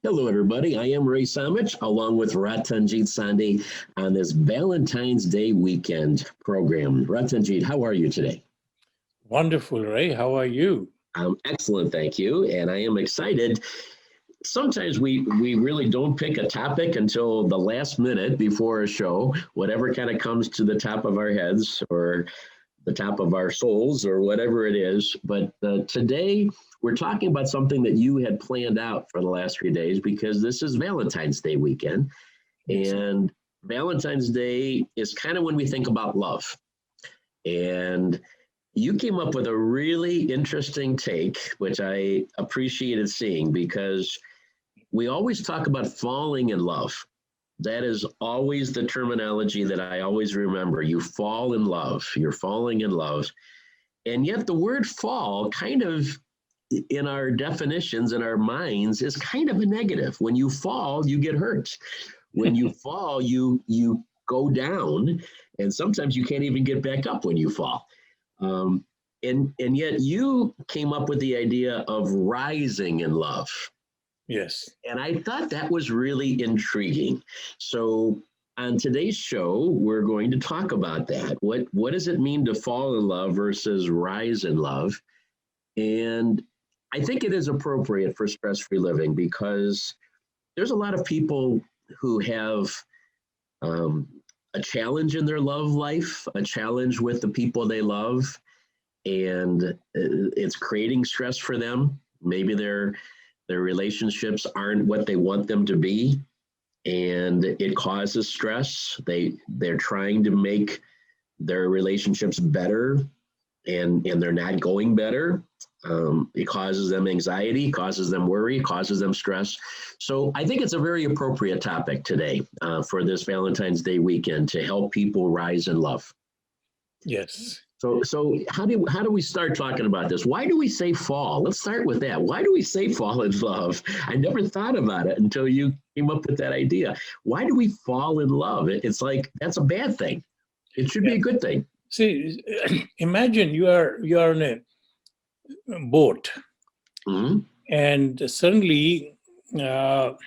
Hello, everybody. I am Ray Samich, along with Ratanjit Sondhe on this Valentine's Day weekend program. Ratanjit, how are you today? Wonderful, Ray. How are you? I'm excellent, thank you. And I am excited. Sometimes we really don't pick a topic until the last minute before a show, whatever kind of comes to the top of our heads or the top of our souls or whatever it is. But today we're talking about something that you had planned out for the last few days because this is Valentine's Day weekend. And Valentine's Day is kind of when we think about love. And you came up with a really interesting take, which I appreciated seeing because we always talk about falling in love. That is always the terminology that I always remember. You fall in love, you're falling in love. And yet the word fall kind of in our definitions in our minds is kind of a negative. When you fall, you get hurt. When you fall, you go down, and sometimes you can't even get back up when you fall. And yet you came up with the idea of rising in love. Yes. And I thought that was really intriguing. So on today's show, we're going to talk about that. What does it mean to fall in love versus rise in love? And I think it is appropriate for stress-free living because there's a lot of people who have a challenge in their love life, a challenge with the people they love, and it's creating stress for them. Maybe their relationships aren't what they want them to be, and it causes stress. They're trying to make their relationships better, and they're not going better. It causes them anxiety, causes them worry, causes them stress. So I think it's a very appropriate topic today for this Valentine's Day weekend to help people rise in love. Yes. So how do we start talking about this? Why do we say fall? Let's start with that. Why do we say fall in love? I never thought about it until you came up with that idea. Why do we fall in love? It's like that's a bad thing. It should be a good thing. See, imagine you are in a boat, and suddenly there are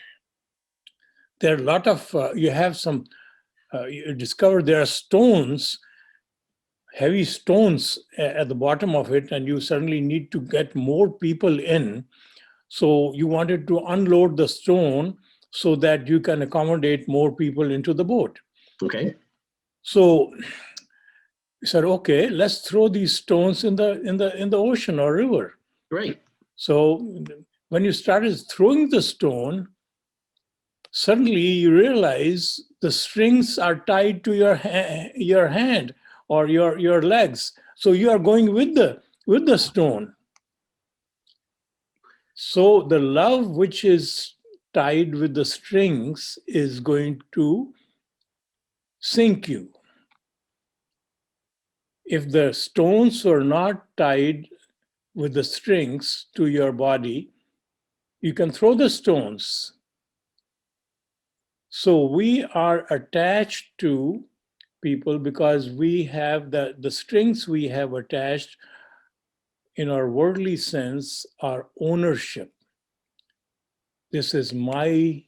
a lot of you have some. You discover there are stones, heavy stones at the bottom of it, and you suddenly need to get more people in. So you wanted to unload the stone so that you can accommodate more people into the boat. Okay. So we said, okay, let's throw these stones in the ocean or river. Right. So when you started throwing the stone, suddenly you realize the strings are tied to your hand or your legs. So you are going with the stone. So the love which is tied with the strings is going to sink you. If the stones are not tied with the strings to your body, you can throw the stones. So we are attached to people because we have the strings we have attached in our worldly sense are ownership. This is my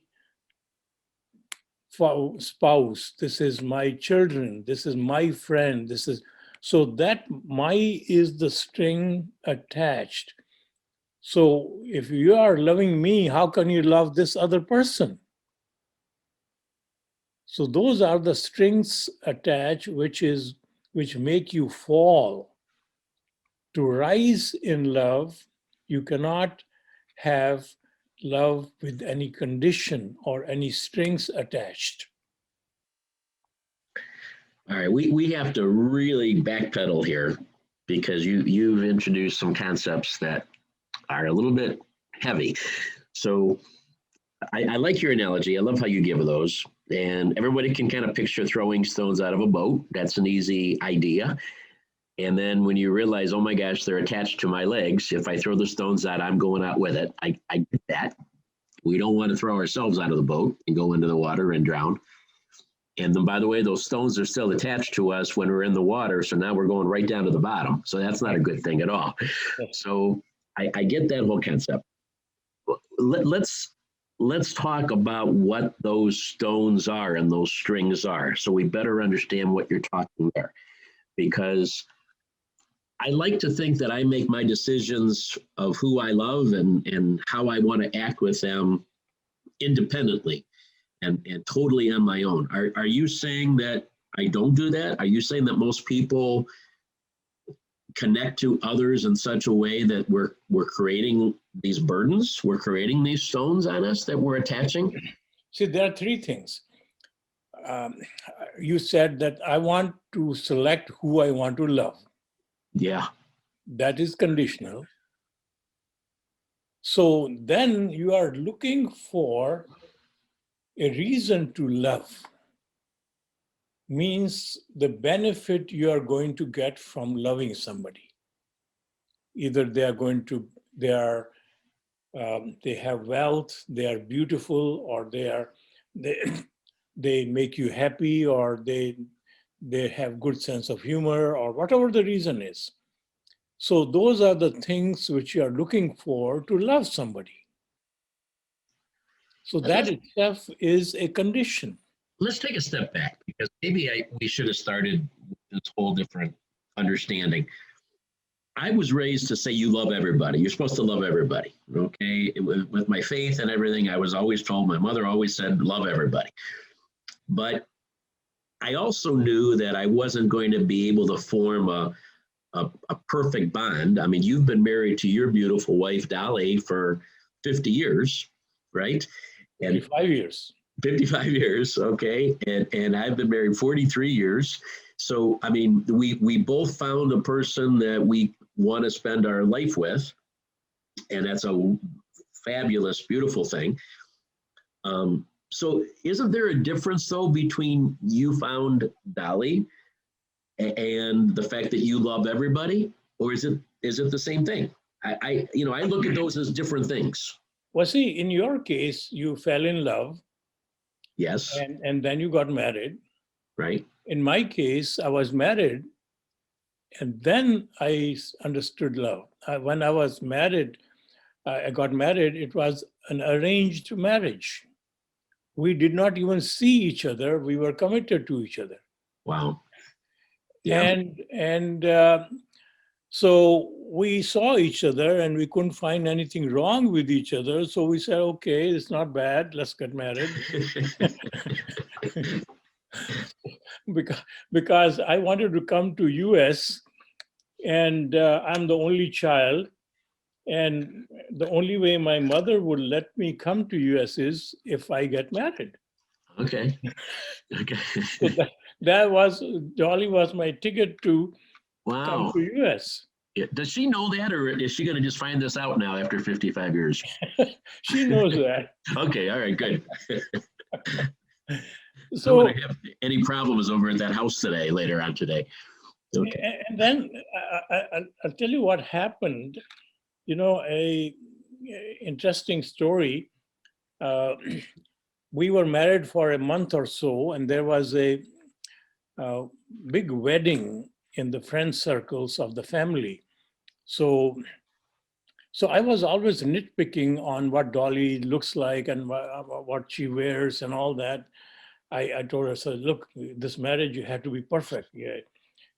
spouse, this is my children, this is my friend, this is so that my is the string attached. So if you are loving me, how can you love this other person? So those are the strings attached which make you fall. To rise in love, you cannot have love with any condition or any strings attached. All right, we have to really backpedal here because you've introduced some concepts that are a little bit heavy. So I like your analogy. I love how you give those. And everybody can kind of picture throwing stones out of a boat. That's an easy idea. And then when you realize, oh my gosh, they're attached to my legs. If I throw the stones out, I'm going out with it. I get that. We don't want to throw ourselves out of the boat and go into the water and drown. And then, by the way, those stones are still attached to us when we're in the water. So now we're going right down to the bottom. So that's not a good thing at all. So I get that whole concept. Let's let's talk about what those stones are and those strings are, so we better understand what you're talking there. Because I like to think that I make my decisions of who I love and how I want to act with them independently and totally on my own. Are you saying that I don't do that? Are you saying that most people connect to others in such a way that we're creating these burdens, we're creating these stones on us that we're attaching? See, there are three things. You said that I want to select who I want to love. Yeah. That is conditional. So then you are looking for a reason to love. Means the benefit you are going to get from loving somebody. Either they have wealth, they are beautiful, or they make you happy, or they have good sense of humor, or whatever the reason is. So those are the things which you are looking for to love somebody. So that itself is a condition. Let's take a step back, because maybe we should have started with this whole different understanding. I was raised to say you love everybody. You're supposed to love everybody. Okay. With my faith and everything, I was always told, my mother always said, love everybody. But I also knew that I wasn't going to be able to form a perfect bond. I mean, you've been married to your beautiful wife, Dolly, for 50 years, right? And 55 years. 55 years, okay. And I've been married 43 years. So, I mean, we both found a person that we want to spend our life with. And that's a fabulous, beautiful thing. So isn't there a difference, though, between you found Dolly and the fact that you love everybody? Or is it the same thing? I look at those as different things. Well, see, in your case, you fell in love. Yes. And then you got married. Right. In my case, I was married, and then I understood love. When I was married, I got married, it was an arranged marriage. We did not even see each other. We were committed to each other. Wow. Yeah. So we saw each other and we couldn't find anything wrong with each other. So we said, okay, it's not bad. Let's get married. because I wanted to come to US, and I'm the only child. And the only way my mother would let me come to US is if I get married. Okay. Okay. So Dolly was my ticket to come to US. Yeah. Does she know that, or is she going to just find this out now after 55 years? She knows that. Okay. All right. Good. So, I'm going to have any problems over at that house today, later on today. Okay. And then I'll tell you what happened. A interesting story. We were married for a month or so, and there was a big wedding in the friend circles of the family. So I was always nitpicking on what Dolly looks like and what she wears and all that. I told her, so look, this marriage, you have to be perfect. Yeah,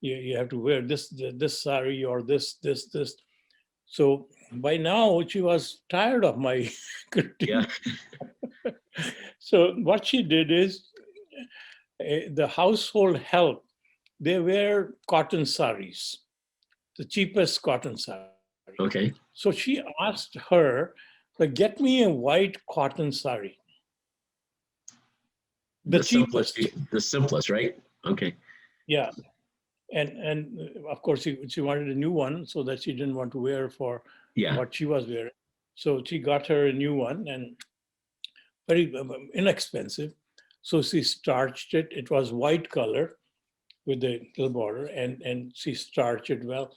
you have to wear this sari or this. So by now she was tired of my critique. Yeah. So what she did is, the household help, they wear cotton saris, the cheapest cotton sari. Okay. So she asked her, get me a white cotton sari. The cheapest. The simplest, right? Okay. Yeah. And of course, she wanted a new one so that she didn't want to wear for what she was wearing. So she got her a new one, and very inexpensive. So she starched it. It was white color with a little border, and she starched it well.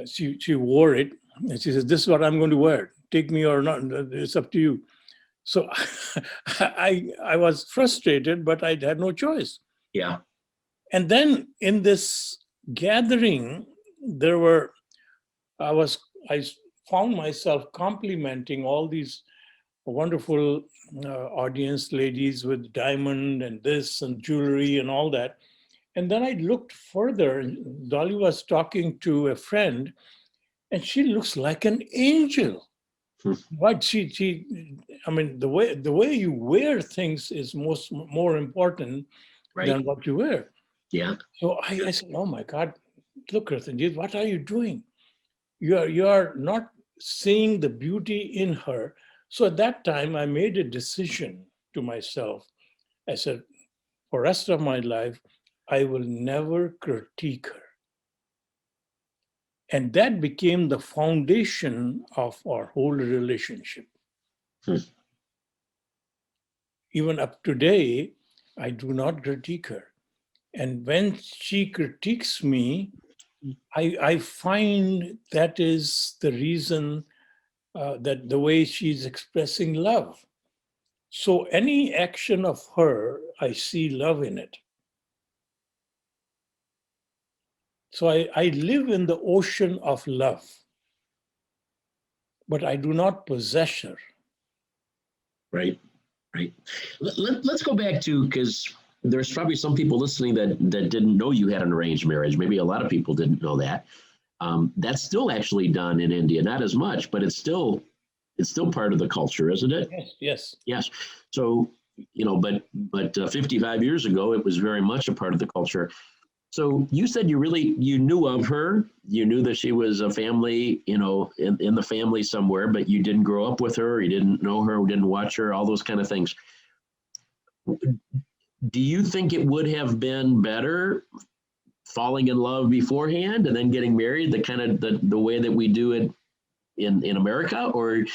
She wore it, and she says, "This is what I'm going to wear. Take me or not. It's up to you." So I was frustrated, but I had no choice. Yeah. And then in this gathering, I found myself complimenting all these wonderful audience, ladies with diamond and this and jewelry and all that. And then I looked further, and Dolly was talking to a friend, and she looks like an angel. But I mean, the way you wear things is more important Right. than what you wear. Yeah. So I said, oh my God, look, Ratanjit, what are you doing? You are not seeing the beauty in her. So at that time, I made a decision to myself. I said, for the rest of my life, I will never critique her. And that became the foundation of our whole relationship. Even up today, I do not critique her. And when she critiques me, I find that is the reason that the way she's expressing love. So any action of her, I see love in it. So I live in the ocean of love, but I do not possess her. Right. Right. Let's go back to, because there's probably some people listening that didn't know you had an arranged marriage. Maybe a lot of people didn't know that. That's still actually done in India, not as much, but it's still part of the culture, isn't it? Yes. So, but 55 years ago, it was very much a part of the culture. So you said you knew of her, you knew that she was a family, in the family somewhere, but you didn't grow up with her, you didn't know her, didn't watch her, all those kind of things. Do you think it would have been better falling in love beforehand and then getting married, the kind of the way that we do it in America, or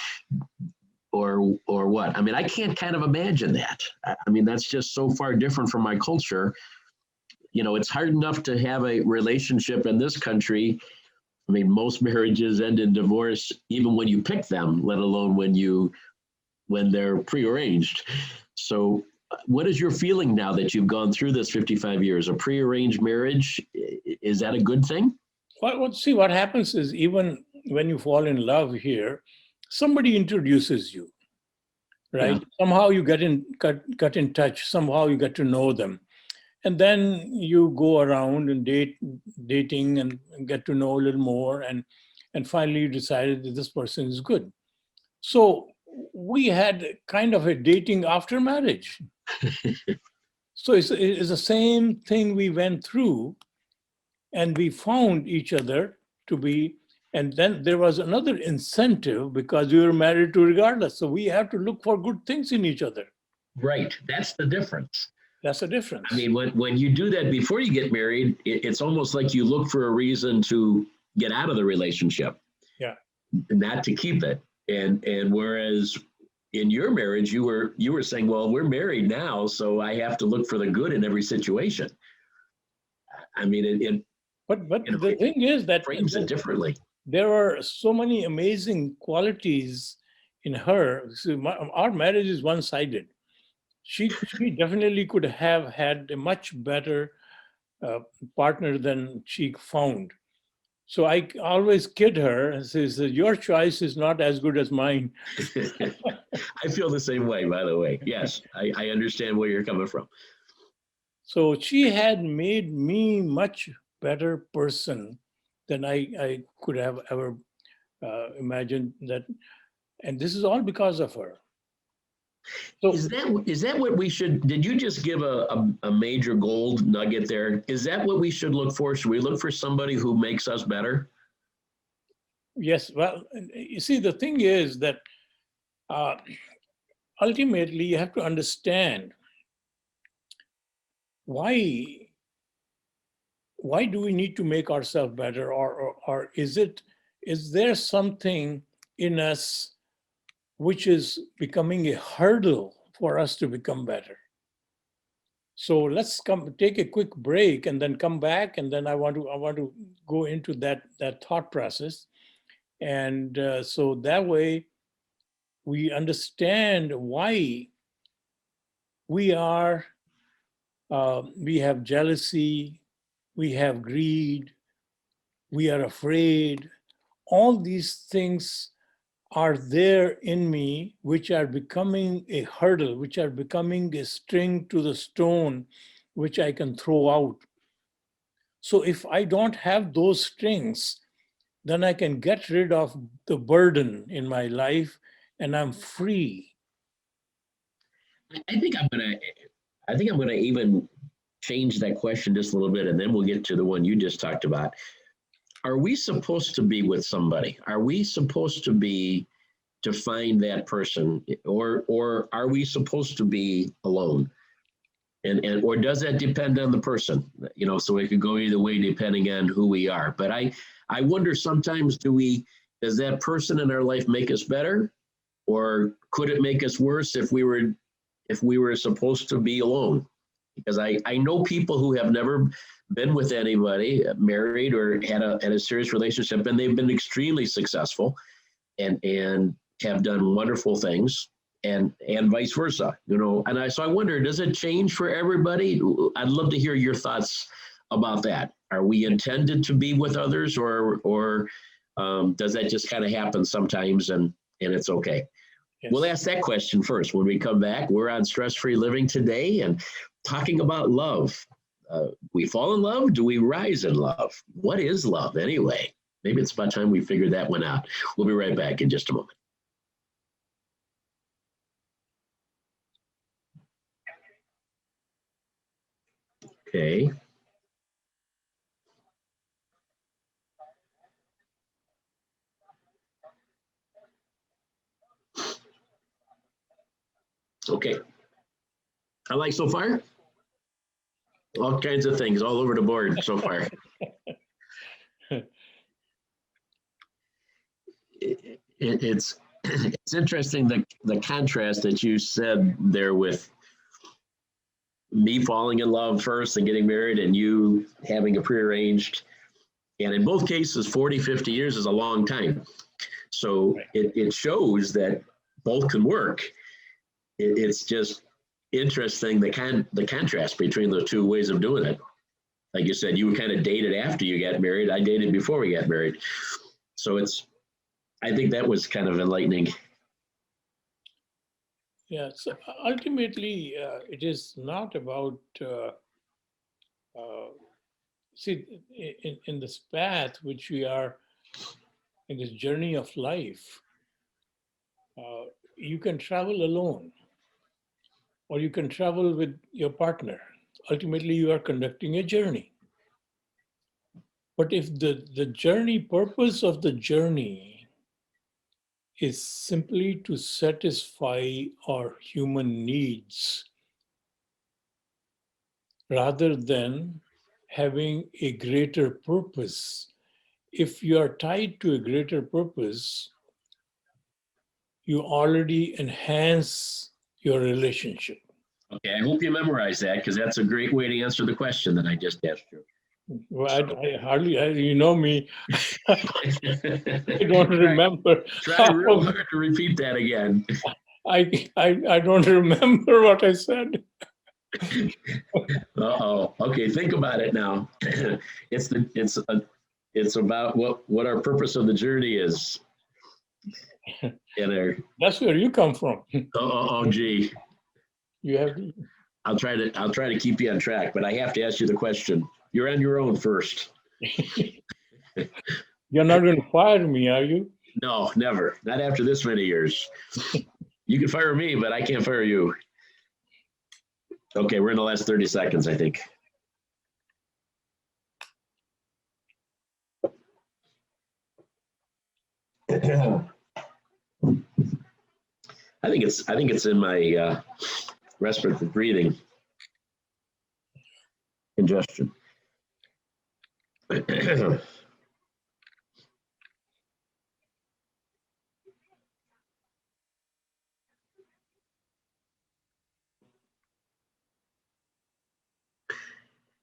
what? I mean, I can't kind of imagine that. I mean, that's just so far different from my culture. It's hard enough to have a relationship in this country. I mean, most marriages end in divorce, even when you pick them, let alone when they're prearranged. So what is your feeling now that you've gone through this 55 years? A prearranged marriage, is that a good thing? Well, see, what happens is, even when you fall in love here, somebody introduces you, right? Yeah. Somehow you get in touch, somehow you get to know them. And then you go around and dating and get to know a little more. And finally you decided that this person is good. So we had kind of a dating after marriage. So it's the same thing we went through, and we found each other to be, and then there was another incentive because we were married to regardless. So we have to look for good things in each other. Right. That's the difference. That's the difference. I mean, when you do that before you get married, it's almost like you look for a reason to get out of the relationship. Yeah. Not to keep it. And whereas in your marriage, you were saying, well, we're married now, so I have to look for the good in every situation. I mean, but the thing is that frames it differently. There are so many amazing qualities in her. So our marriage is one-sided. She definitely could have had a much better partner than she found. So I always kid her and says, your choice is not as good as mine. I feel the same way, by the way. Yes, I understand where you're coming from. So she had made me much better person than I could have ever imagined that. And this is all because of her. So is that what we should, did you just give a major gold nugget there? Is that what we should look for? Should we look for somebody who makes us better? Yes. Well, you see, the thing is that ultimately you have to understand why do we need to make ourselves better, or is there something in us which is becoming a hurdle for us to become better? So let's take a quick break and then come back, and then I want to go into that thought process, and so that way we understand why we have jealousy, we have greed, we are afraid. All these things are there in me which are becoming a hurdle, which are becoming a string to the stone, which I can throw out. So if I don't have those strings, then I can get rid of the burden in my life and I'm free. I think I'm gonna even change that question just a little bit, and then we'll get to the one you just talked about. Are we supposed to be with somebody? Are we supposed to be to find that person, or are we supposed to be alone? And or does that depend on the person? You know, so it could go either way depending on who we are. But I wonder sometimes, does that person in our life make us better, or could it make us worse if we were supposed to be alone? Because I know people who have never been with anybody, married or had a serious relationship, and they've been extremely successful and have done wonderful things, and vice versa, you know. And so I wonder, does it change for everybody? I'd love to hear your thoughts about that. Are we intended to be with others, or does that just kind of happen sometimes and it's okay? Yes. We'll ask that question first. When we come back, we're on Stress Free Living today and talking about love. We fall in love? Do we rise in love? What is love anyway? Maybe it's about time we figured that one out. We'll be right back in just a moment. Okay. Okay. I like so far? All kinds of things all over the board so far. It's interesting the contrast that you said there with me falling in love first and getting married and you having a prearranged. And in both cases, 40, 50 years is a long time. So it shows that both can work. It's just interesting the contrast between the two ways of doing it. Like you said, you were kind of dated after you got married. I dated before we got married. So I think that was kind of enlightening. Yeah, so ultimately, it is not about, see, in this path which we are, in this journey of life, you can travel alone or you can travel with your partner. Ultimately, you are conducting a journey. But if the journey, purpose of the journey is simply to satisfy our human needs rather than having a greater purpose, if you are tied to a greater purpose, you already enhance your relationship. Okay, I hope you memorize that because that's a great way to answer the question that I just asked you. Well, I hardly, you know me, I don't remember. Try real hard to repeat that again. I don't remember what I said. Uh-oh. Okay, think about it now. It's about what our purpose of the journey is. That's where you come from. Oh, gee. You have. I'll try to keep you on track, but I have to ask you the question. You're on your own first. You're not going to fire me, are you? No, never. Not after this many years. You can fire me, but I can't fire you. Okay, we're in the last 30 seconds, I think. I think it's in my respiratory breathing congestion.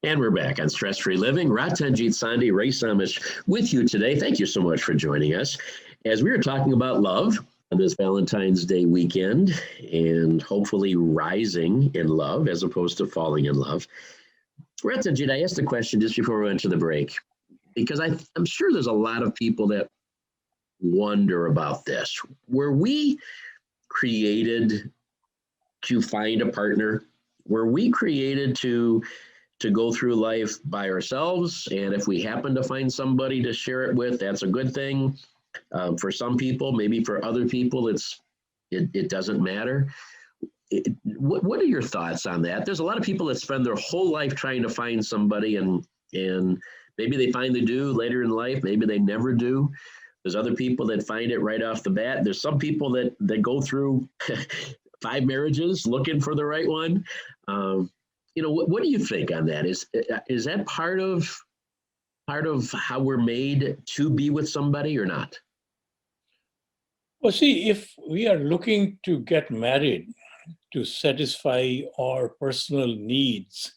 And we're back on Stress Free Living. Ratanjit, Sondhe, Ray Samish with you today. Thank you so much for joining us as we were talking about love on this Valentine's Day weekend and hopefully rising in love as opposed to falling in love. Ratanjit, I asked the question just before we went to the break because I'm sure there's a lot of people that wonder about this. were we created to find a partner? Were we created to go through life by ourselves? And if we happen to find somebody to share it with, that's a good thing. For some people, maybe for other people, it doesn't matter. What are your thoughts on that? There's a lot of people that spend their whole life trying to find somebody, and maybe they finally do later in life, maybe they never do. There's other people that find it right off the bat. There's some people that go through 5 marriages looking for the right one. What do you think on that? Is that part of how we're made to be with somebody or not? Well, see, if we are looking to get married to satisfy our personal needs,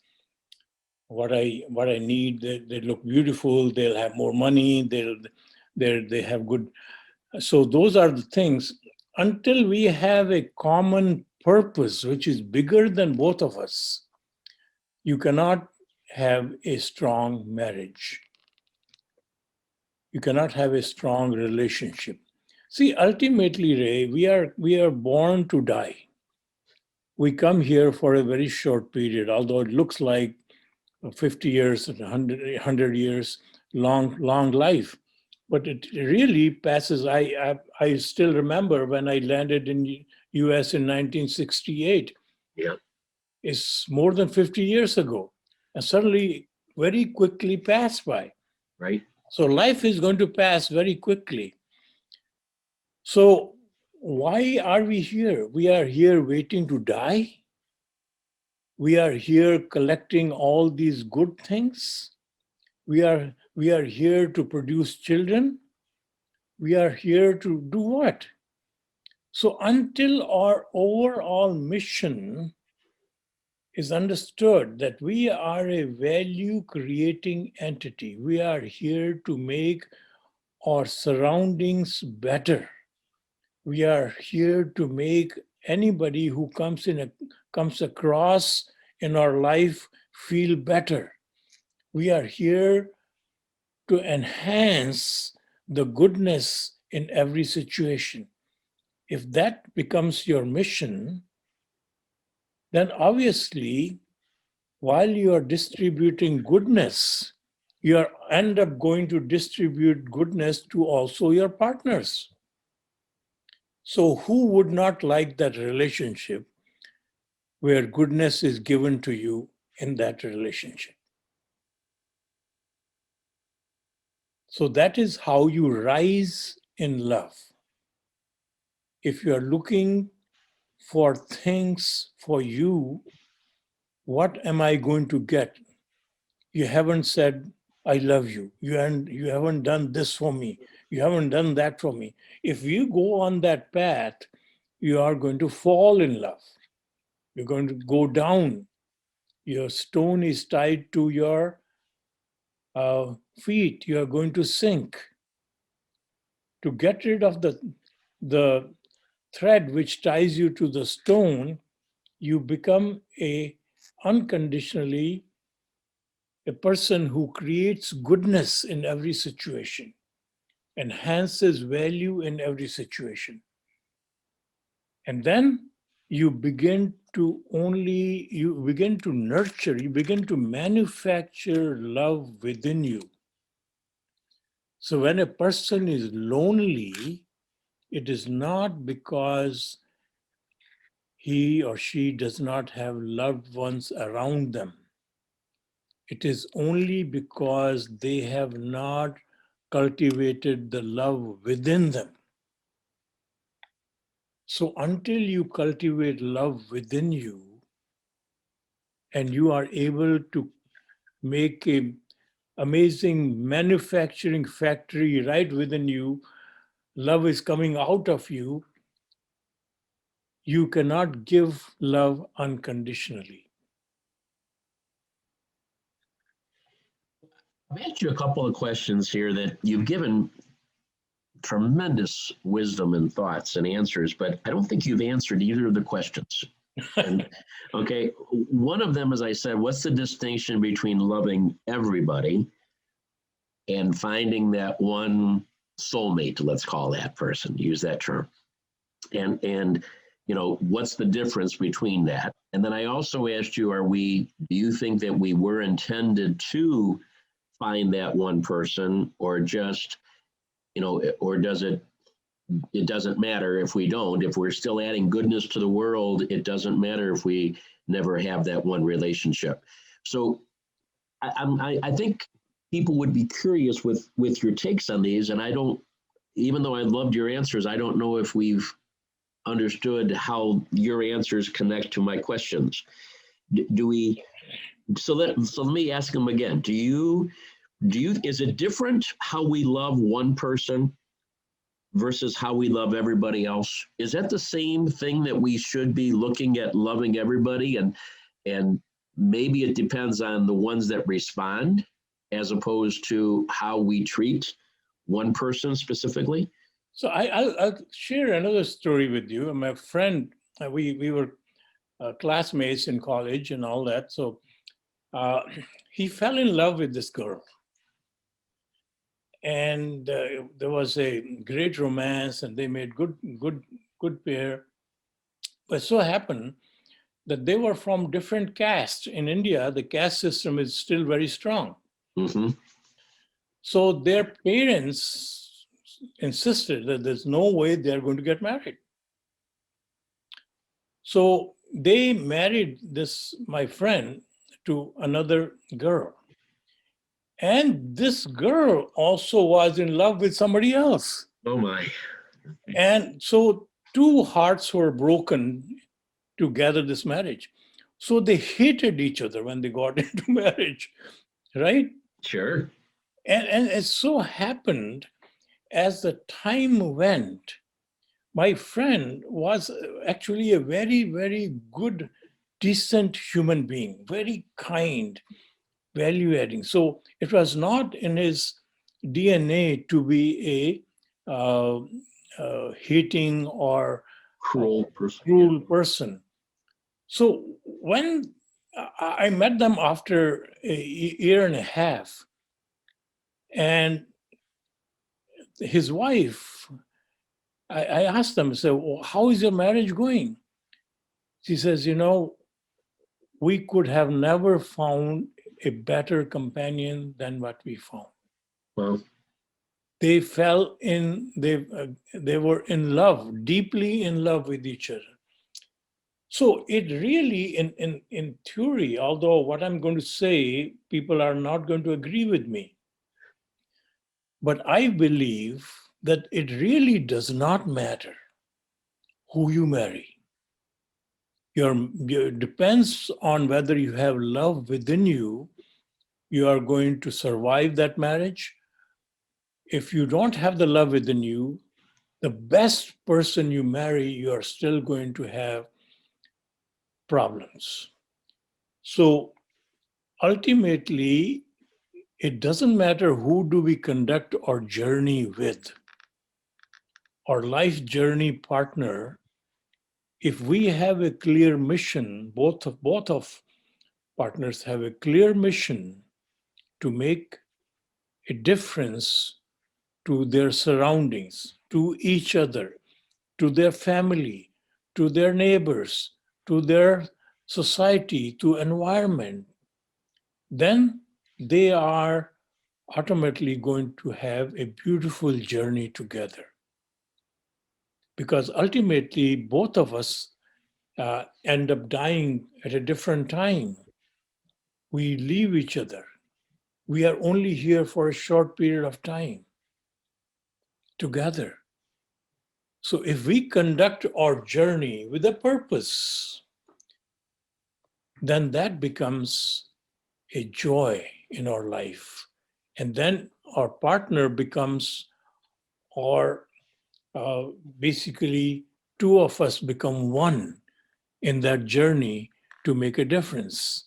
what I need, they look beautiful, they'll have more money, they have good. So those are the things. Until we have a common purpose, which is bigger than both of us, you cannot have a strong marriage. You cannot have a strong relationship. See, ultimately, Ray, we are born to die. We come here for a very short period, although it looks like 50 years, 100 years, long life. But it really passes. I still remember when I landed in US in 1968. Yeah. It's more than 50 years ago. And suddenly, very quickly passed by. Right. So life is going to pass very quickly. So why are we here? We are here waiting to die. We are here collecting all these good things. We are here to produce children. We are here to do what? So until our overall mission is understood that we are a value creating entity, we are here to make our surroundings better. We are here to make anybody who comes across in our life feel better. We are here to enhance the goodness in every situation. If that becomes your mission, then obviously, while you are distributing goodness, you end up going to distribute goodness to also your partners. So who would not like that relationship where goodness is given to you in that relationship? So that is how you rise in love. If you are looking for things for you, what am I going to get? You haven't said, I love you. You haven't done this for me. You haven't done that for me. If you go on that path, you are going to fall in love. You're going to go down. Your stone is tied to your feet. You are going to sink. To get rid of the thread which ties you to the stone, you become unconditionally a person who creates goodness in every situation, enhances value in every situation. And then you begin to nurture, you begin to manufacture love within you. So when a person is lonely, it is not because he or she does not have loved ones around them. It is only because they have not cultivated the love within them. So until you cultivate love within you, and you are able to make an amazing manufacturing factory right within you, love is coming out of you, you cannot give love unconditionally. I've asked you a couple of questions here that you've given tremendous wisdom and thoughts and answers, but I don't think you've answered either of the questions. And, okay, one of them, as I said, what's the distinction between loving everybody and finding that one soulmate, let's call that person, use that term? And what's the difference between that? And then I also asked you, do you think that we were intended to find that one person, or just, or it doesn't matter if we don't? If we're still adding goodness to the world, it doesn't matter if we never have that one relationship. So I think people would be curious with your takes on these, and even though I loved your answers, I don't know if we've understood how your answers connect to my questions. Do we? So let me ask them again. Is it different how we love one person versus how we love everybody else? Is that the same thing that we should be looking at, loving everybody, and maybe it depends on the ones that respond as opposed to how we treat one person specifically? So I'll share another story with you. My friend, we were classmates in college and all that. So he fell in love with this girl. And there was a great romance, and they made good pair. But so happened that they were from different castes. In India, the caste system is still very strong. Mm-hmm. So their parents insisted that there's no way they're going to get married. So they married my friend, to another girl. And this girl also was in love with somebody else. Oh my. And so two hearts were broken to gather this marriage. So they hated each other when they got into marriage, right? Sure. And it so happened, as the time went, my friend was actually a very, very good, decent human being, very kind, value-adding. So it was not in his DNA to be a hating or Cruel person. So when I met them after a year and a half, and his wife, I asked them, so well, how is your marriage going? She says, we could have never found a better companion than what we found. Well, They they were in love, deeply in love with each other. So it really, in theory, although what I'm going to say, people are not going to agree with me, but I believe that it really does not matter who you marry. It depends on whether you have love within you. You are going to survive that marriage. If you don't have the love within you, the best person you marry, you are still going to have problems. So ultimately, it doesn't matter who do we conduct our journey with, our life journey partner. If we have a clear mission, both of partners have a clear mission to make a difference to their surroundings, to each other, to their family, to their neighbors, to their society, to environment, then they are ultimately going to have a beautiful journey together. Because ultimately, both of us end up dying at a different time. We leave each other. We are only here for a short period of time together. So if we conduct our journey with a purpose, then that becomes a joy in our life. And then our partner becomes, or basically, two of us become one in that journey to make a difference.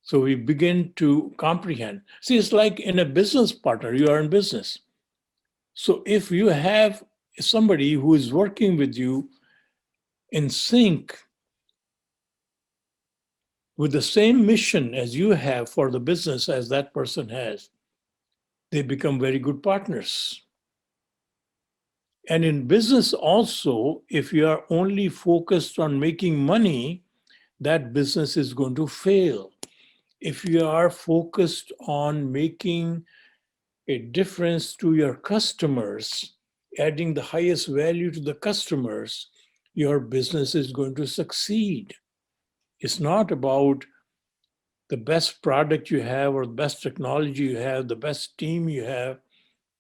So we begin to comprehend. See, it's like in a business partner, you are in business. So if you have somebody who is working with you in sync with the same mission as you have for the business as that person has, they become very good partners. And in business also, if you are only focused on making money, that business is going to fail. If you are focused on making a difference to your customers, adding the highest value to the customers, your business is going to succeed. It's not about the best product you have or the best technology you have, the best team you have.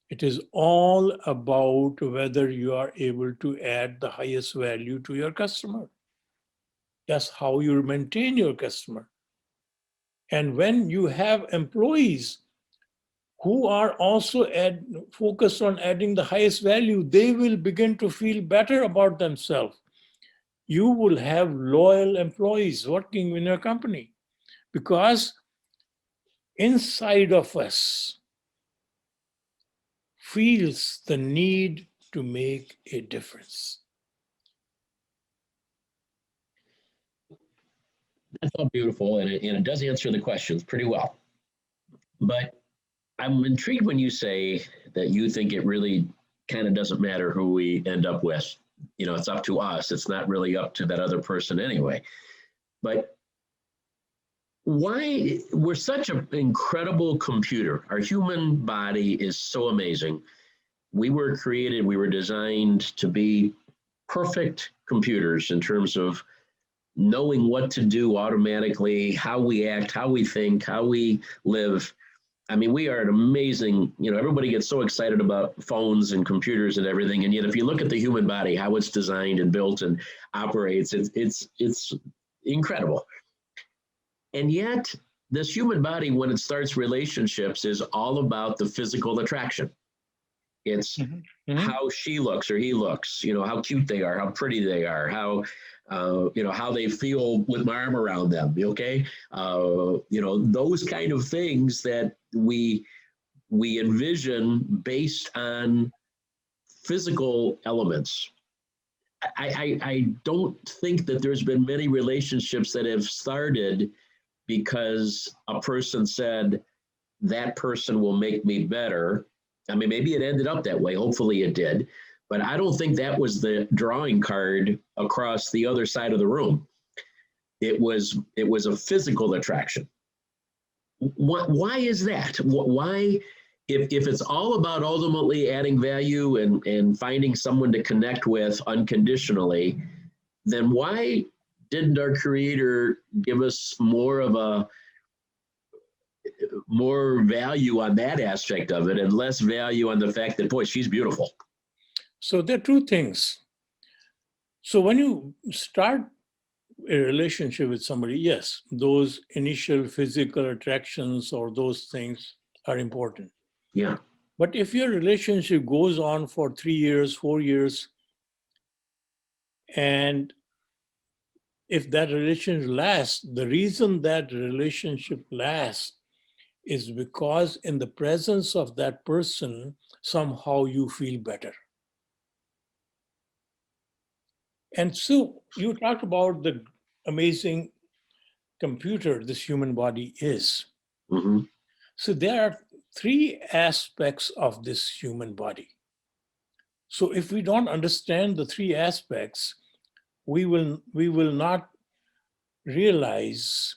It is all about whether you are able to add the highest value to your customer. That's how you maintain your customer. And when you have employees who are also focused on adding the highest value, they will begin to feel better about themselves. You will have loyal employees working in your company because inside of us feels the need to make a difference. That's all beautiful, and it does answer the questions pretty well. But I'm intrigued when you say that you think it really kind of doesn't matter who we end up with. You know, it's up to us. It's not really up to that other person anyway. But why we're such an incredible computer? Our human body is so amazing. We were created, we were designed to be perfect computers in terms of knowing what to do automatically, how we act, how we think, how we live. I mean, we are an amazing, you know, everybody gets so excited about phones and computers and everything. And yet, if you look at the human body, how it's designed and built and operates, it's incredible. And yet, this human body, when it starts relationships, is all about the physical attraction. It's how she looks or he looks, you know, how cute they are, how pretty they are, how, you know, how they feel with my arm around them. Okay. You know, those kind of things that we envision based on physical elements. I don't think that there's been many relationships that have started because a person said that person will make me better. I mean, maybe it ended up that way. Hopefully it did. But I don't think that was the drawing card across the other side of the room. It was a physical attraction. Why is that? Why, if it's all about ultimately adding value and finding someone to connect with unconditionally, then why didn't our Creator give us more value on that aspect of it and less value on the fact that, boy, she's beautiful? So there are two things. So when you start a relationship with somebody, yes, those initial physical attractions or those things are important. Yeah. But if your relationship goes on for 3 years, 4 years, and if that relationship lasts, the reason that relationship lasts is because in the presence of that person, somehow you feel better. And so you talked about the amazing computer this human body is. Mm-hmm. So there are 3 aspects of this human body. So if we don't understand the 3 aspects, we will not realize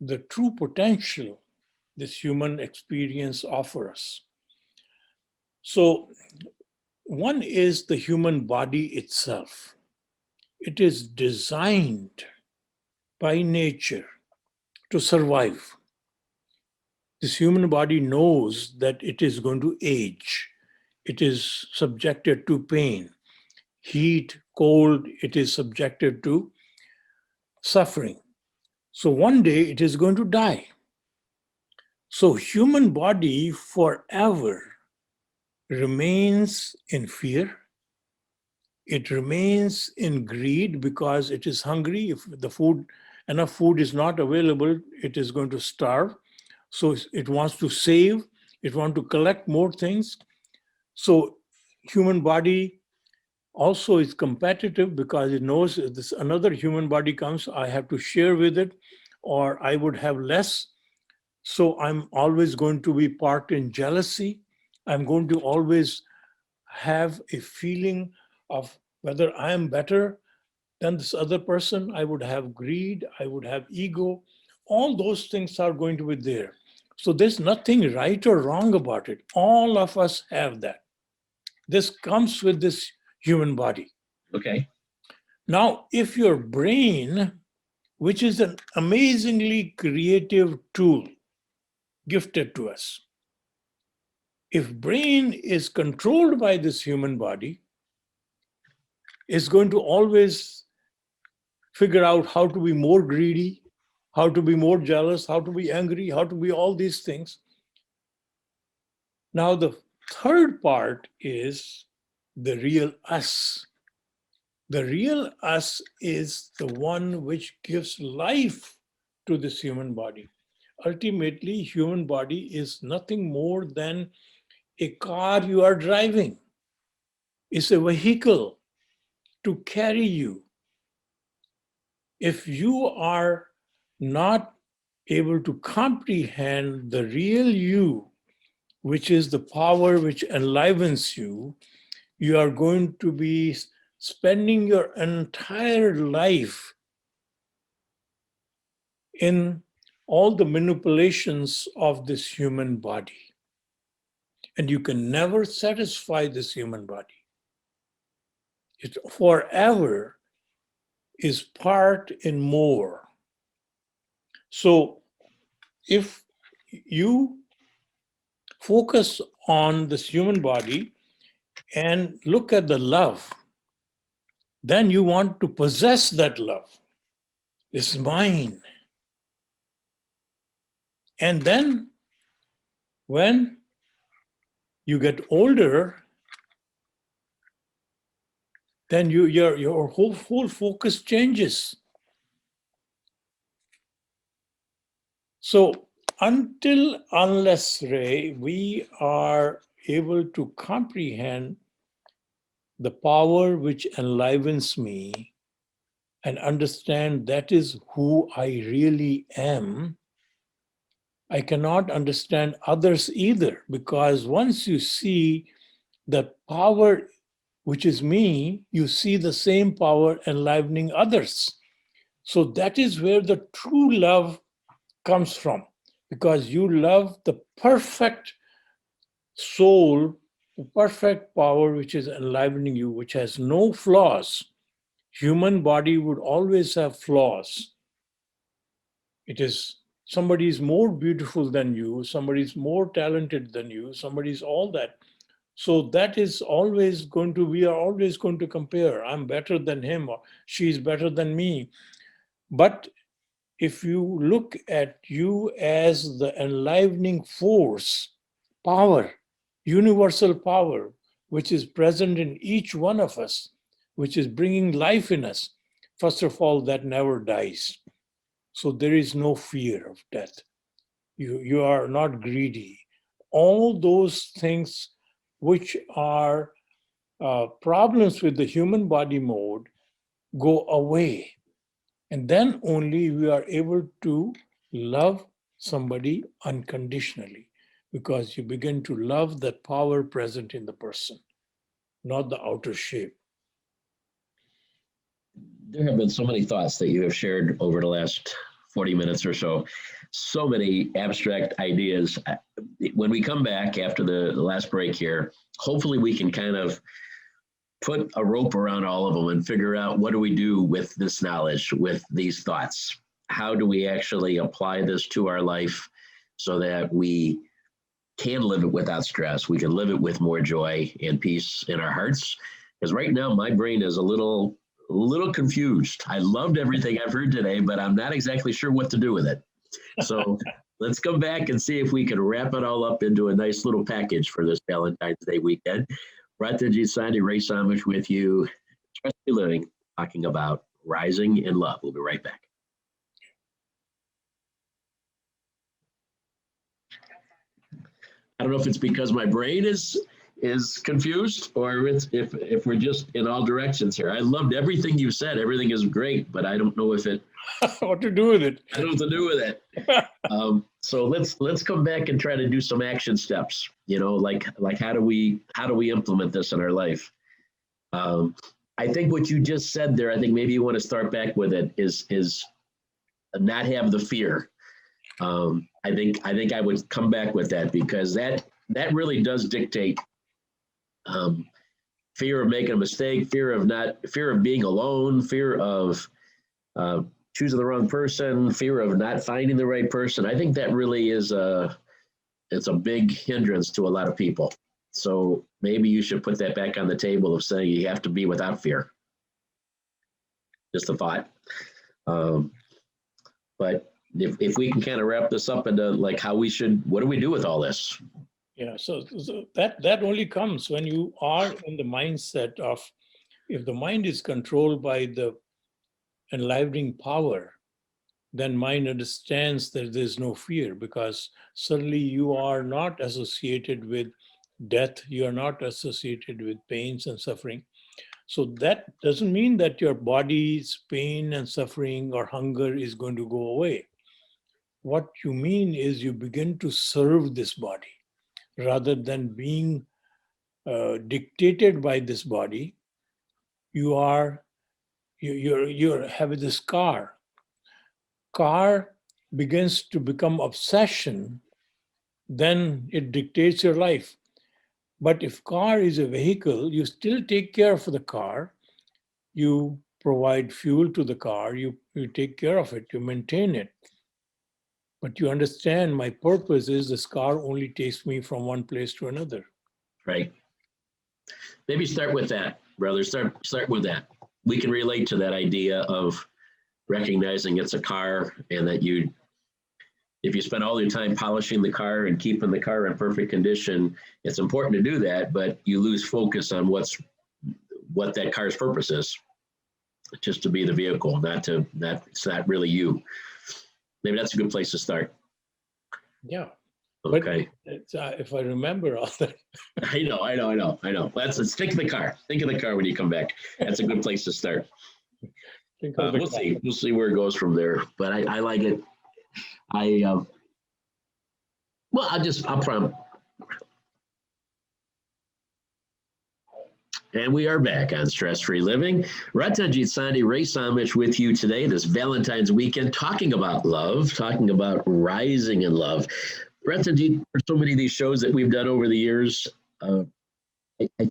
the true potential this human experience offers. So one is the human body itself. It is designed by nature to survive. This human body knows that it is going to age. It is subjected to pain, heat, cold, it is subjected to suffering. So one day it is going to die. So human body forever remains in fear. It remains in greed because it is hungry. If enough food is not available, it is going to starve. So it wants to save, it wants to collect more things. So human body also is competitive because it knows if this another human body comes, I have to share with it, or I would have less. So I'm always going to be part in jealousy. I'm going to always have a feeling of whether I am better than this other person. I would have greed, I would have ego. All those things are going to be there. So there's nothing right or wrong about it. All of us have that. This comes with this human body. Okay. Now, if your brain, which is an amazingly creative tool gifted to us, if brain is controlled by this human body, it's going to always figure out how to be more greedy, how to be more jealous, how to be angry, how to be all these things. Now, the third part is the real us. The real us is the one which gives life to this human body. Ultimately, human body is nothing more than a car you are driving. It's a vehicle to carry you. If you are not able to comprehend the real you, which is the power which enlivens you, you are going to be spending your entire life in all the manipulations of this human body. And you can never satisfy this human body. It forever is part in more. So if you focus on this human body and look at the love, then you want to possess that love. It's mine. And then when you get older, then your whole focus changes. So unless, Ray, we are able to comprehend the power which enlivens me and understand that is who I really am, I cannot understand others either, because once you see the power which is me, you see the same power enlivening others. So that is where the true love comes from, because you love the perfect soul, the perfect power which is enlivening you, which has no flaws. Human body would always have flaws. It is somebody is more beautiful than you, somebody is more talented than you, somebody is all that. So that is always going to, we are always going to compare. I'm better than him, or she's better than me. But if you look at you as the enlivening force, power, universal power, which is present in each one of us, which is bringing life in us, first of all, that never dies. So there is no fear of death. You are not greedy. All those things which are problems with the human body mode go away. And then only we are able to love somebody unconditionally, because you begin to love that power present in the person, not the outer shape. There have been so many thoughts that you have shared over the last 40 minutes or so. So many abstract ideas. When we come back after the last break here, hopefully we can kind of put a rope around all of them and figure out, what do we do with this knowledge, with these thoughts? How do we actually apply this to our life so that we can live it without stress? We can live it with more joy and peace in our hearts. Because right now my brain is a little confused. I loved everything I've heard today, but I'm not exactly sure what to do with it. So let's come back and see if we can wrap it all up into a nice little package for this Valentine's Day weekend. Ratanjit, Sondhe, Ray Samish with you, Trustee Living, talking about rising in love. We'll be right back. I don't know if it's because my brain is confused, or if we're just in all directions here. I loved everything you said. Everything is great, but I don't know if it what to do with it. I don't know what to do with it. So let's come back and try to do some action steps. Like how do we implement this in our life? I think what you just said there, I think maybe you want to start back with it is not have the fear. I think I would come back with that, because that really does dictate fear of making a mistake, fear of being alone, fear of choosing the wrong person, fear of not finding the right person. I think that really is it's a big hindrance to a lot of people. So maybe you should put that back on the table of saying you have to be without fear. Just a thought. But if we can kind of wrap this up into like what do we do with all this? Yeah, so that only comes when you are in the mindset of, if the mind is controlled by the enlivening power, then mind understands that there's no fear, because suddenly you are not associated with death, you are not associated with pains and suffering. So that doesn't mean that your body's pain and suffering or hunger is going to go away. What you mean is you begin to serve this body rather than being dictated by this body. You have this car. Car begins to become obsession, then it dictates your life. But if car is a vehicle, you still take care of the car. You provide fuel to the car. You take care of it. You maintain it. But you understand my purpose is this car only takes me from one place to another. Right. Maybe start with that, brother. Start with that. We can relate to that idea of recognizing it's a car, and that if you spend all your time polishing the car and keeping the car in perfect condition, it's important to do that, but you lose focus on what that car's purpose is. Just to be the vehicle, it's not really you. Maybe that's a good place to start. Yeah. Okay. But if I remember all that. I know. Let's think of the car. Think of the car when you come back. That's a good place to start. We'll see. We'll see where it goes from there. But I like it. I'll prompt. And we are back on Stress-Free Living. Ratanjit, Sondhe, Ray Samich with you today, this Valentine's weekend, talking about love, talking about rising in love. Ratanjit, for so many of these shows that we've done over the years, I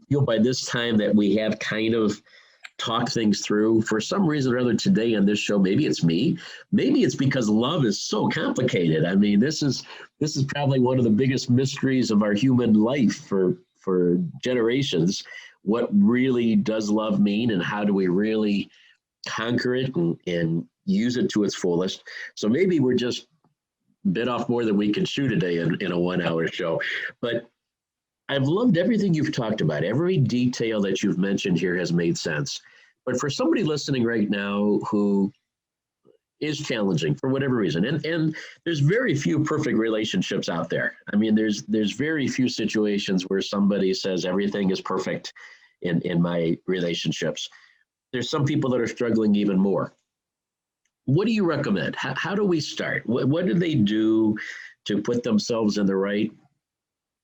feel by this time that we have kind of talked things through. For some reason or other today on this show, maybe it's me, maybe it's because love is so complicated. I mean, this is probably one of the biggest mysteries of our human life for generations. What really does love mean, and how do we really conquer it and use it to its fullest? So maybe we're just bit off more than we can chew today in a 1 hour show. But I've loved everything you've talked about. Every detail that you've mentioned here has made sense. But for somebody listening right now who is challenging for whatever reason, and there's very few perfect relationships out there. I mean, there's very few situations where somebody says everything is perfect in my relationships. There's some people that are struggling even more. What do you recommend? How do we start? What do they do to put themselves in the right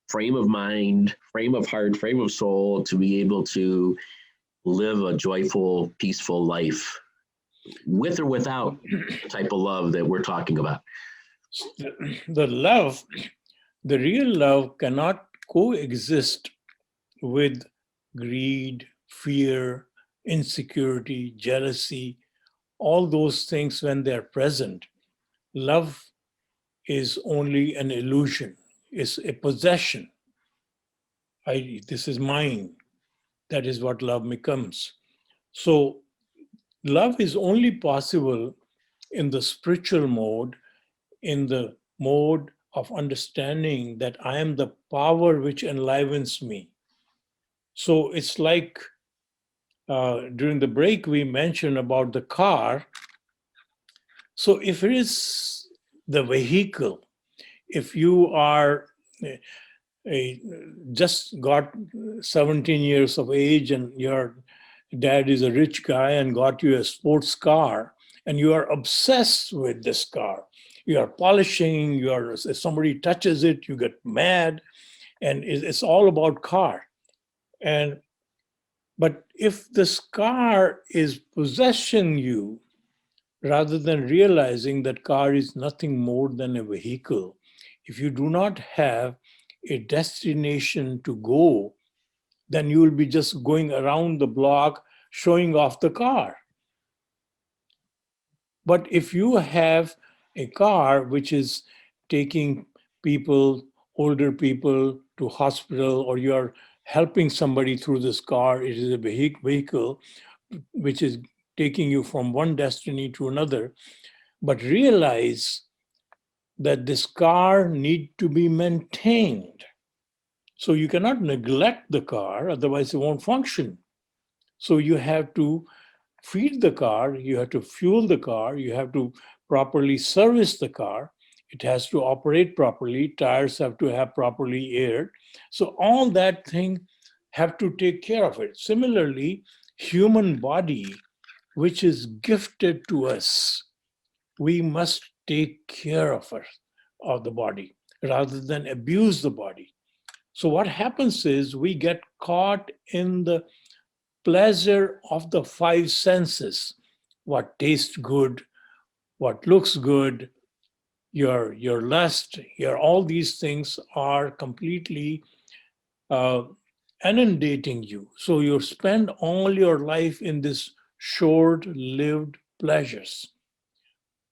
frame of mind, frame of heart, frame of soul to be able to live a joyful, peaceful life, with or without the type of love that we're talking about? The real love cannot coexist with greed, fear, insecurity, jealousy, all those things. When they're present, love is only an illusion, is a possession. This is mine. That is what love becomes. So love is only possible in the spiritual mode, in the mode of understanding that I am the power which enlivens me. So it's like during the break we mentioned about the car. So if it is the vehicle, if you are just got 17 years of age and your dad is a rich guy and got you a sports car, and you are obsessed with this car. You are polishing, if somebody touches it, you get mad, and it's all about car. But if this car is possessing you, rather than realizing that car is nothing more than a vehicle, if you do not have a destination to go, then you will be just going around the block showing off the car. But if you have a car which is taking people, older people to hospital, or you are helping somebody through this car, it is a vehicle which is taking you from one destiny to another. But realize that this car need to be maintained. So you cannot neglect the car, otherwise it won't function. So you have to feed the car, you have to fuel the car, you have to properly service the car. It has to operate properly, tires have to have properly aired. So all that thing have to take care of it. Similarly, human body, which is gifted to us, we must take care of the body rather than abuse the body. So what happens is we get caught in the pleasure of the five senses: what tastes good, what looks good, your lust, your all these things are completely uh, inundating you. So you spend all your life in this short-lived pleasures.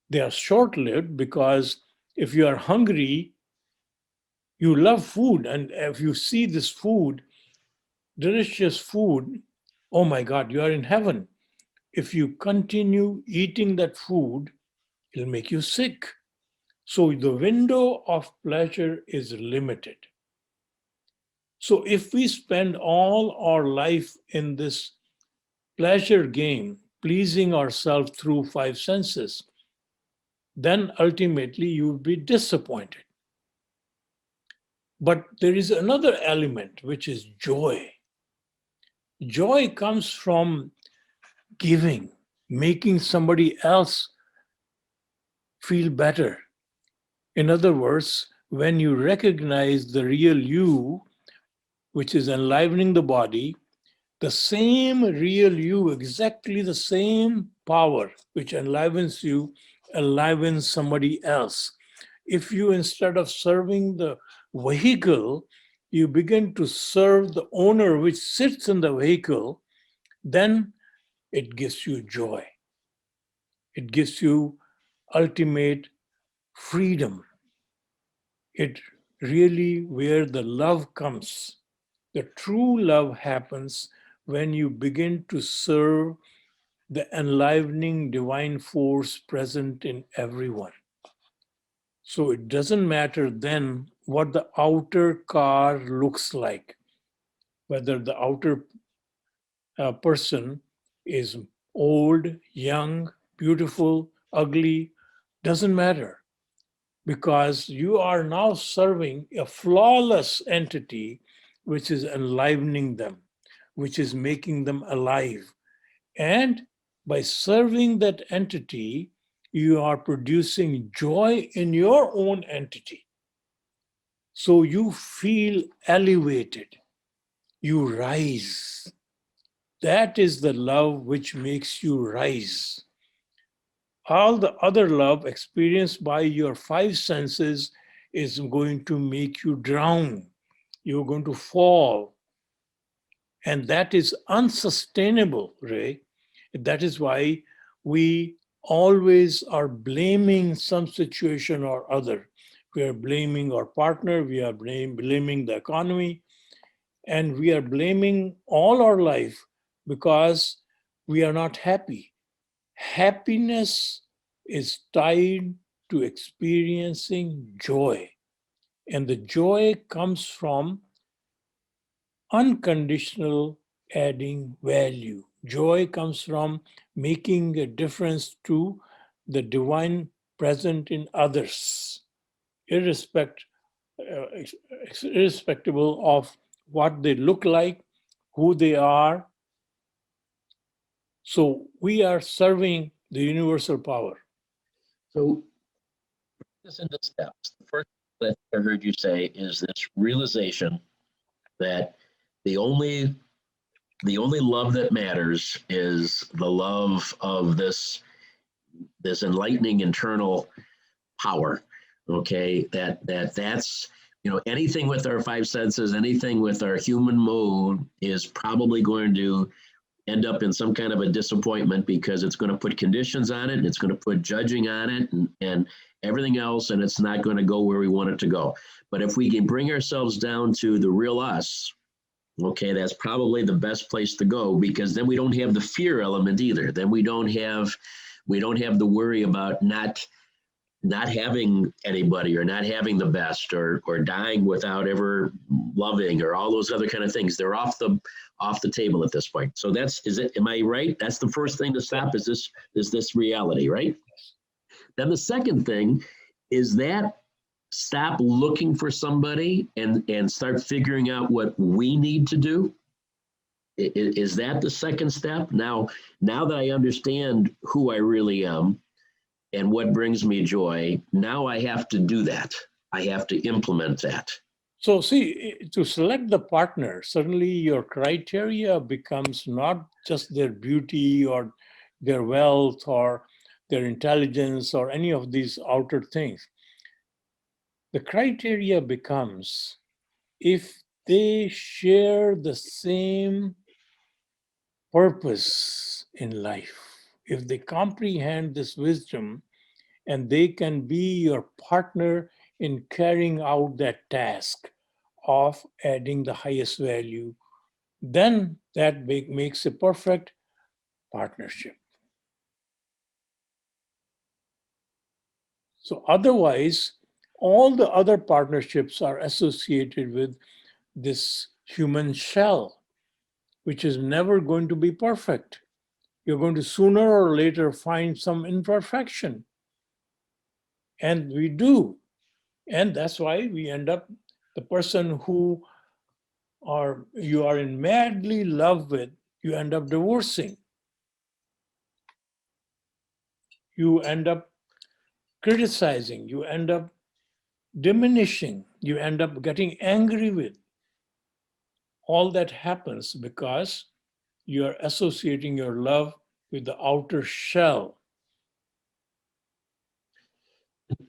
They are short-lived because if you are hungry, you love food, and if you see this food, delicious food, oh my God, you are in heaven. If you continue eating that food, it'll make you sick. So the window of pleasure is limited. So if we spend all our life in this pleasure game, pleasing ourselves through five senses, then ultimately you will be disappointed. But there is another element, which is joy. Joy comes from giving, making somebody else feel better. In other words, when you recognize the real you, which is enlivening the body, the same real you, exactly the same power which enlivens you, enlivens somebody else. If you, instead of serving the vehicle, you begin to serve the owner which sits in the vehicle, then it gives you joy. It gives you ultimate freedom. It really where the love comes. The true love happens when you begin to serve the enlivening divine force present in everyone. So it doesn't matter then what the outer car looks like, whether the outer person is old, young, beautiful, ugly, doesn't matter, because you are now serving a flawless entity which is enlivening them, which is making them alive. And by serving that entity, you are producing joy in your own entity. So you feel elevated, you rise. That is the love which makes you rise. All the other love experienced by your five senses is going to make you drown. You're going to fall. And that is unsustainable, Ray. That is why we always are blaming some situation or other. We are blaming our partner, we are blaming the economy, and we are blaming all our life because we are not happy. Happiness is tied to experiencing joy. And the joy comes from unconditional adding value. Joy comes from making a difference to the divine present in others, irrespective irrespective of what they look like, who they are. So we are serving the universal power. So this into steps. The first that I heard you say is this realization that the only love that matters is the love of this enlightening internal power. Okay, that's anything with our five senses, anything with our human mode is probably going to end up in some kind of a disappointment because it's going to put conditions on it, and it's going to put judging on it, and everything else, and it's not going to go where we want it to go. But if we can bring ourselves down to the real us, okay, that's probably the best place to go, because then we don't have the fear element either. Then we don't have the worry about not having anybody, or not having the best, or dying without ever loving, or all those other kind of things. They're off the table at this point. So am I right? That's the first thing to stop, is this reality, right? Then the second thing is that stop looking for somebody and start figuring out what we need to do. Is that the second step? Now that I understand who I really am and what brings me joy, now I have to do that. I have to implement that. So see, to select the partner, suddenly your criteria becomes not just their beauty or their wealth or their intelligence or any of these outer things. The criteria becomes if they share the same purpose in life, if they comprehend this wisdom and they can be your partner in carrying out that task of adding the highest value, then that makes a perfect partnership. So otherwise, all the other partnerships are associated with this human shell, which is never going to be perfect. You're going to sooner or later find some imperfection. And we do. And that's why we end up, the person who you are in madly love with, you end up divorcing. You end up criticizing, you end up diminishing, you end up getting angry with. All that happens because you are associating your love with the outer shell.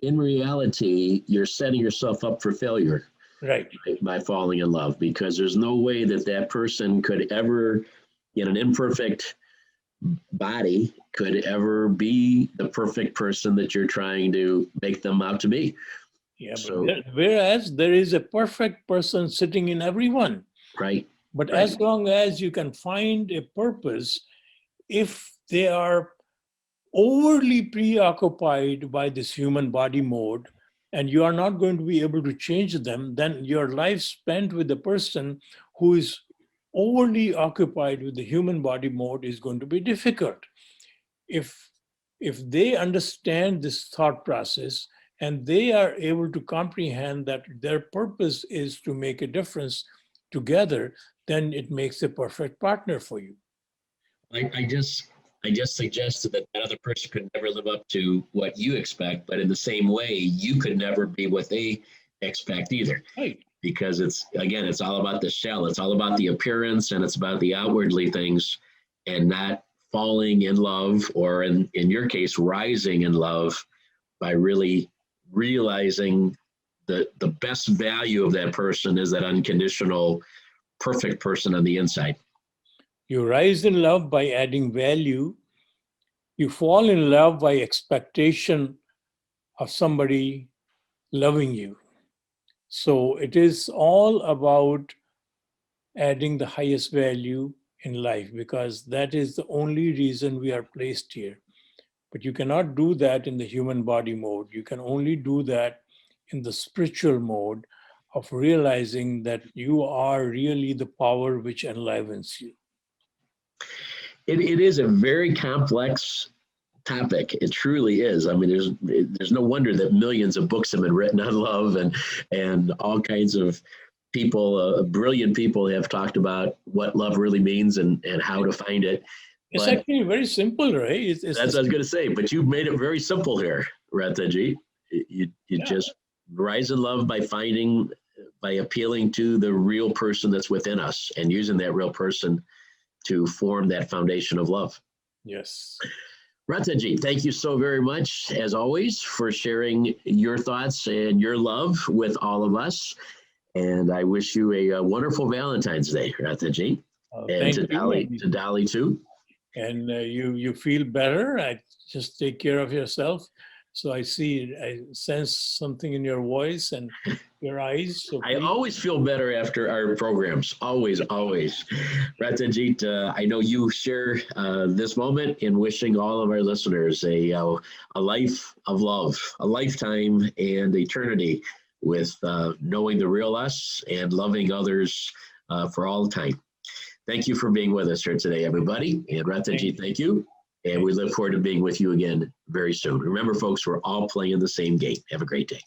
In reality, you're setting yourself up for failure. Right. By falling in love, because there's no way that person could ever, in an imperfect body, could ever be the perfect person that you're trying to make them out to be. Yeah, so, whereas there is a perfect person sitting in everyone. Right. But right. As long as you can find a purpose, if they are overly preoccupied by this human body mode, and you are not going to be able to change them, then your life spent with the person who is overly occupied with the human body mode is going to be difficult. If they understand this thought process and they are able to comprehend that their purpose is to make a difference together, then it makes a perfect partner for you. I just suggested that other person could never live up to what you expect, but in the same way, you could never be what they expect either. Right. Because it's all about the shell. It's all about the appearance, and it's about the outwardly things, and not falling in love, or in your case, rising in love by really realizing the best value of that person is that unconditional, perfect person on the inside. You rise in love by adding value. You fall in love by expectation of somebody loving you. So it is all about adding the highest value in life, because that is the only reason we are placed here. But you cannot do that in the human body mode. You can only do that in the spiritual mode of realizing that you are really the power which enlivens you. It is a very complex topic. It truly is. I mean, there's no wonder that millions of books have been written on love, and all kinds of people, brilliant people, have talked about what love really means and how to find it. It's But actually very simple, right? that's what I was going to say. But you've made it very simple here, Ratanjit. You Yeah. just rise in love by appealing to the real person that's within us and using that real person to form that foundation of love. Yes. Ratanjit, thank you so very much, as always, for sharing your thoughts and your love with all of us. And I wish you a wonderful Valentine's Day, Ratanjit, and Thank you. to Dolly too. And you feel better. I just take care of yourself. So I sense something in your voice and your eyes. So I always feel better after our programs. Always, always. Ratanjit, I know you share this moment in wishing all of our listeners a life of love, a lifetime and eternity with knowing the real us and loving others for all time. Thank you for being with us here today, everybody. And Ratanjit, thank you. And we look forward to being with you again very soon. Remember, folks, we're all playing the same game. Have a great day.